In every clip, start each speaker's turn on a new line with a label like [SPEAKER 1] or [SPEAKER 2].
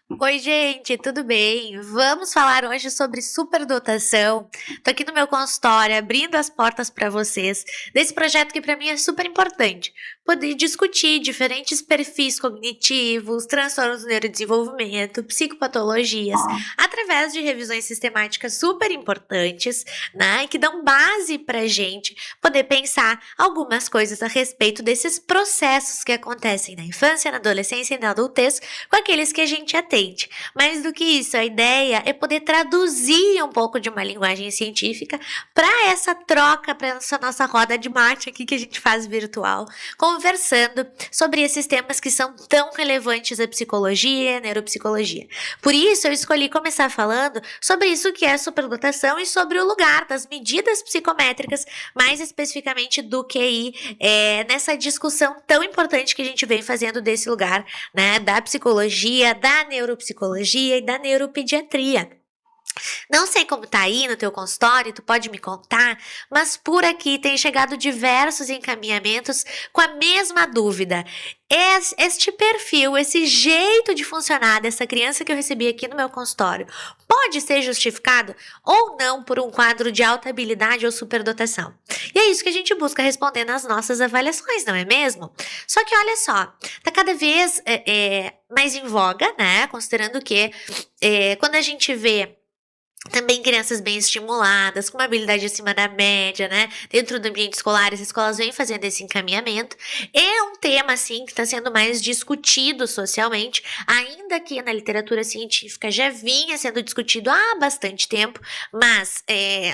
[SPEAKER 1] Oi, gente, tudo bem? Vamos falar hoje sobre superdotação. Tô aqui no meu consultório abrindo as portas para vocês desse projeto que para mim é super importante. Poder discutir diferentes perfis cognitivos, transtornos do neurodesenvolvimento, psicopatologias, através de revisões sistemáticas super importantes, né? E que dão base pra gente poder pensar algumas coisas a respeito desses processos que acontecem na infância, na adolescência e na adultez com aqueles que a gente atende. Mais do que isso, a ideia é poder traduzir um pouco de uma linguagem científica para essa troca, para essa nossa roda de mate aqui que a gente faz virtual, conversando sobre esses temas que são tão relevantes à psicologia e à neuropsicologia. Por isso, eu escolhi começar falando sobre isso que é superdotação e sobre o lugar das medidas psicométricas, mais especificamente do QI, nessa discussão tão importante que a gente vem fazendo desse lugar, né, da psicologia, da neuropsicologia e da neuropediatria. Não sei como tá aí no teu consultório, tu pode me contar, mas por aqui tem chegado diversos encaminhamentos com a mesma dúvida. Este perfil, esse jeito de funcionar dessa criança que eu recebi aqui no meu consultório, pode ser justificado ou não por um quadro de alta habilidade ou superdotação? E é isso que a gente busca responder nas nossas avaliações, não é mesmo? Só que olha só, tá cada vez mais em voga, né? Considerando que quando a gente vê também crianças bem estimuladas, com uma habilidade acima da média, né? Dentro do ambiente escolar, as escolas vêm fazendo esse encaminhamento. É um tema, assim, que está sendo mais discutido socialmente, ainda que na literatura científica já vinha sendo discutido há bastante tempo, mas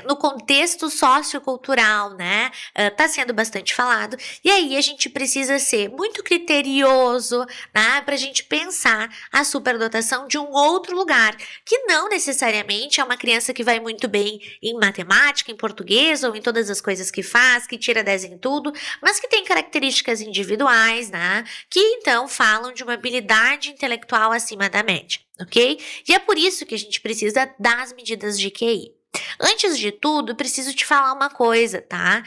[SPEAKER 1] no contexto sociocultural, né? Tá sendo bastante falado. E aí a gente precisa ser muito criterioso, né? Pra gente pensar a superdotação de um outro lugar, que não necessariamente é uma criança que vai muito bem em matemática, em português ou em todas as coisas que faz, que tira 10 em tudo, mas que tem características individuais, né? Que então falam de uma habilidade intelectual acima da média, ok? E é por isso que a gente precisa das medidas de QI. Antes de tudo, preciso te falar uma coisa, tá?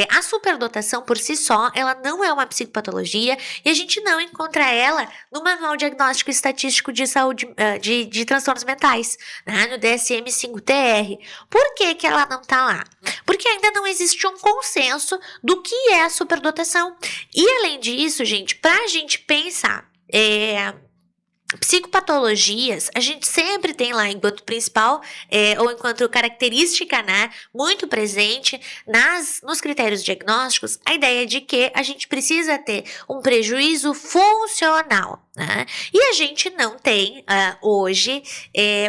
[SPEAKER 1] A superdotação por si só, ela não é uma psicopatologia e a gente não encontra ela no Manual Diagnóstico Estatístico de Saúde de Transtornos Mentais, né? No DSM-5-TR. Por que que ela não tá lá? Porque ainda não existe um consenso do que é a superdotação. E além disso, gente, pra gente pensar psicopatologias, a gente sempre tem lá enquanto principal ou enquanto característica, né, muito presente nos critérios diagnósticos, a ideia de que a gente precisa ter um prejuízo funcional, né? E a gente não tem hoje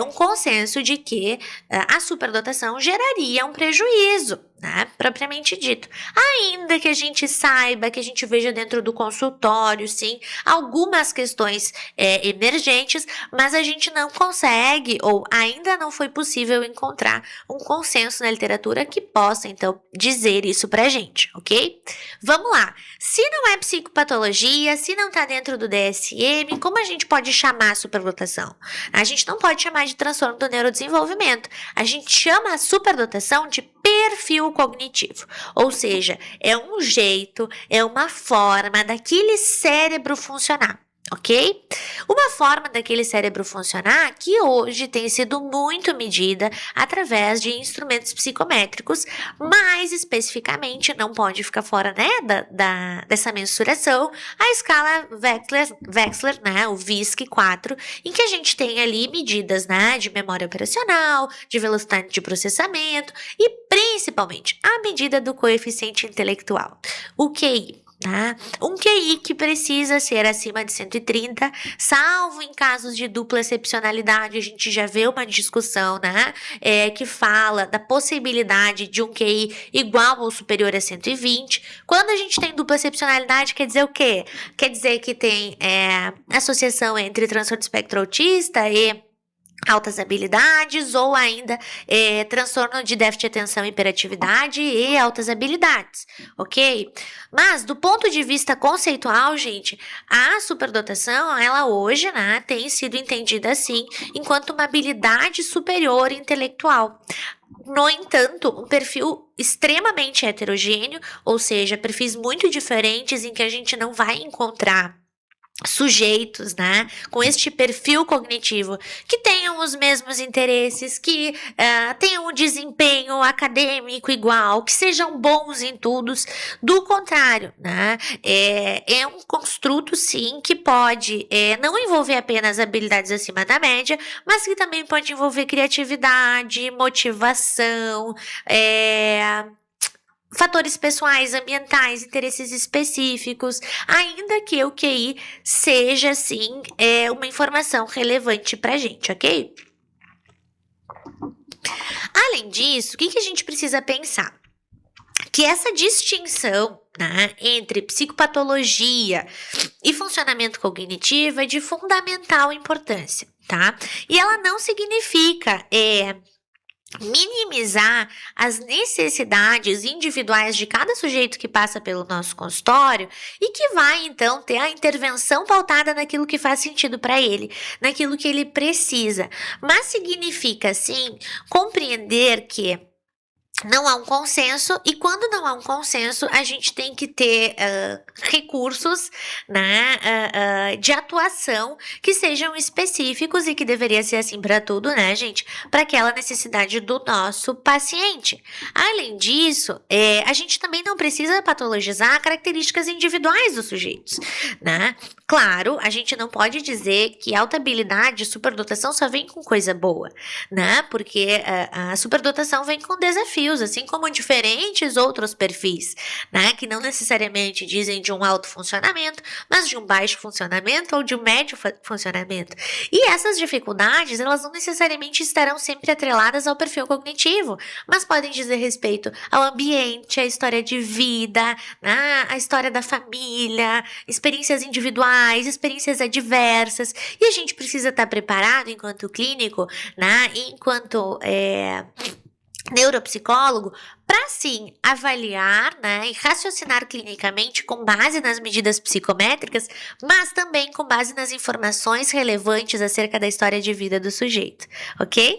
[SPEAKER 1] um consenso de que a superdotação geraria um prejuízo, né, propriamente dito. Ainda que a gente saiba, que a gente veja dentro do consultório, sim, algumas questões emergentes, mas a gente não consegue, ou ainda não foi possível encontrar um consenso na literatura que possa, então, dizer isso pra gente, ok? Vamos lá. Se não é psicopatologia, se não tá dentro do DSM, como a gente pode chamar a superdotação? A gente não pode chamar de transtorno do neurodesenvolvimento. A gente chama a superdotação de perfil cognitivo, ou seja, é um jeito, é uma forma daquele cérebro funcionar. Ok? Uma forma daquele cérebro funcionar que hoje tem sido muito medida através de instrumentos psicométricos, mais especificamente, não pode ficar fora, né, dessa mensuração, a escala Wechsler, né, o VISC-4, em que a gente tem ali medidas, né, de memória operacional, de velocidade de processamento e principalmente a medida do coeficiente intelectual, o QI. Tá? Um QI que precisa ser acima de 130, salvo em casos de dupla excepcionalidade, a gente já vê uma discussão, né, que fala da possibilidade de um QI igual ou superior a 120. Quando a gente tem dupla excepcionalidade, quer dizer o quê? Quer dizer que tem associação entre transtorno do espectro autista e altas habilidades, ou ainda transtorno de déficit de atenção e hiperatividade e altas habilidades, ok? Mas do ponto de vista conceitual, gente, a superdotação, ela hoje, né, tem sido entendida assim, enquanto uma habilidade superior intelectual. No entanto, um perfil extremamente heterogêneo, ou seja, perfis muito diferentes em que a gente não vai encontrar sujeitos, né, com este perfil cognitivo, que tenham os mesmos interesses, que tenham um desempenho acadêmico igual, que sejam bons em tudo. Do contrário, né, é um construto, sim, que pode não envolver apenas habilidades acima da média, mas que também pode envolver criatividade, motivação, fatores pessoais, ambientais, interesses específicos, ainda que o QI seja, sim, uma informação relevante para a gente, ok? Além disso, o que a gente precisa pensar? Que essa distinção, né, entre psicopatologia e funcionamento cognitivo é de fundamental importância, tá? E ela não significa minimizar as necessidades individuais de cada sujeito que passa pelo nosso consultório e que vai então ter a intervenção pautada naquilo que faz sentido para ele, naquilo que ele precisa. Mas significa sim compreender que não há um consenso, e quando não há um consenso, a gente tem que ter recursos, né, de atuação que sejam específicos e que deveria ser assim para tudo, né, gente? Para aquela necessidade do nosso paciente. Além disso, a gente também não precisa patologizar características individuais dos sujeitos, né? Claro, a gente não pode dizer que alta habilidade e superdotação só vem com coisa boa, né? Porque a superdotação vem com desafios, assim como diferentes outros perfis, né? Que não necessariamente dizem de um alto funcionamento, mas de um baixo funcionamento ou de um médio funcionamento. E essas dificuldades, elas não necessariamente estarão sempre atreladas ao perfil cognitivo, mas podem dizer respeito ao ambiente, à história de vida, né? À história da família, experiências individuais, experiências adversas, e a gente precisa estar preparado enquanto clínico, né, enquanto neuropsicólogo, para sim avaliar, né, e raciocinar clinicamente com base nas medidas psicométricas, mas também com base nas informações relevantes acerca da história de vida do sujeito, ok?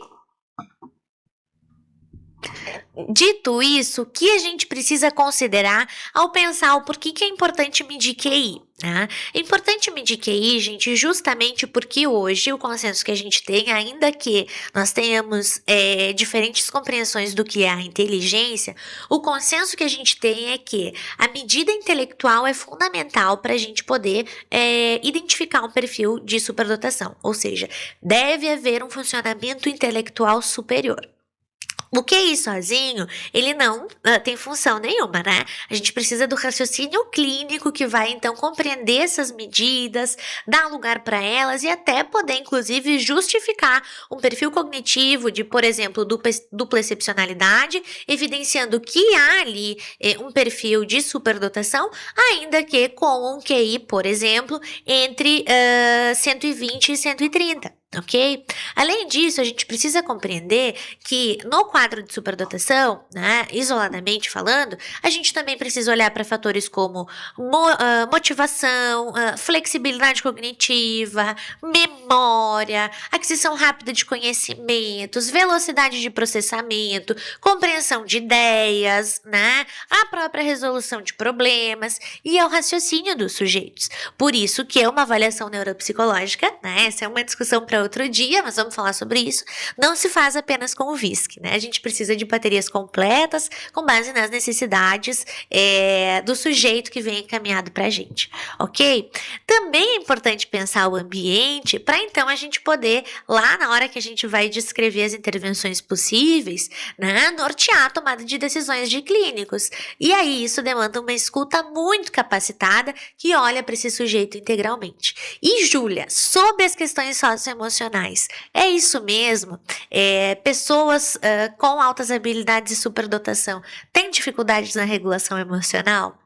[SPEAKER 1] Dito isso, o que a gente precisa considerar ao pensar o porquê que é importante medir QI? Né? É importante medir QI, gente, justamente porque hoje o consenso que a gente tem, ainda que nós tenhamos diferentes compreensões do que é a inteligência, o consenso que a gente tem é que a medida intelectual é fundamental para a gente poder identificar um perfil de superdotação, ou seja, deve haver um funcionamento intelectual superior. O QI sozinho, ele não tem função nenhuma, né? A gente precisa do raciocínio clínico que vai, então, compreender essas medidas, dar lugar para elas e até poder, inclusive, justificar um perfil cognitivo de, por exemplo, dupla excepcionalidade, evidenciando que há ali um perfil de superdotação, ainda que com um QI, por exemplo, entre 120 e 130. Ok? Além disso, a gente precisa compreender que no quadro de superdotação, né, isoladamente falando, a gente também precisa olhar para fatores como motivação, flexibilidade cognitiva, memória, aquisição rápida de conhecimentos, velocidade de processamento, compreensão de ideias, né, a própria resolução de problemas e ao raciocínio dos sujeitos. Por isso que é uma avaliação neuropsicológica, né, essa é uma discussão para outro dia, mas vamos falar sobre isso, não se faz apenas com o VISC, né? A gente precisa de baterias completas com base nas necessidades do sujeito que vem encaminhado para a gente, ok? Também é importante pensar o ambiente para então a gente poder, lá na hora que a gente vai descrever as intervenções possíveis, né, nortear a tomada de decisões de clínicos. E aí isso demanda uma escuta muito capacitada que olha para esse sujeito integralmente. E Júlia, sobre as questões socioemocionais, é isso mesmo? Pessoas com altas habilidades e superdotação têm dificuldades na regulação emocional?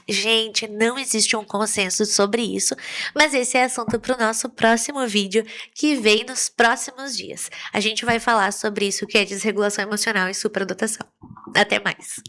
[SPEAKER 1] Gente, não existe um consenso sobre isso, mas esse é assunto para o nosso próximo vídeo que vem nos próximos dias. A gente vai falar sobre isso que é desregulação emocional e superdotação. Até mais!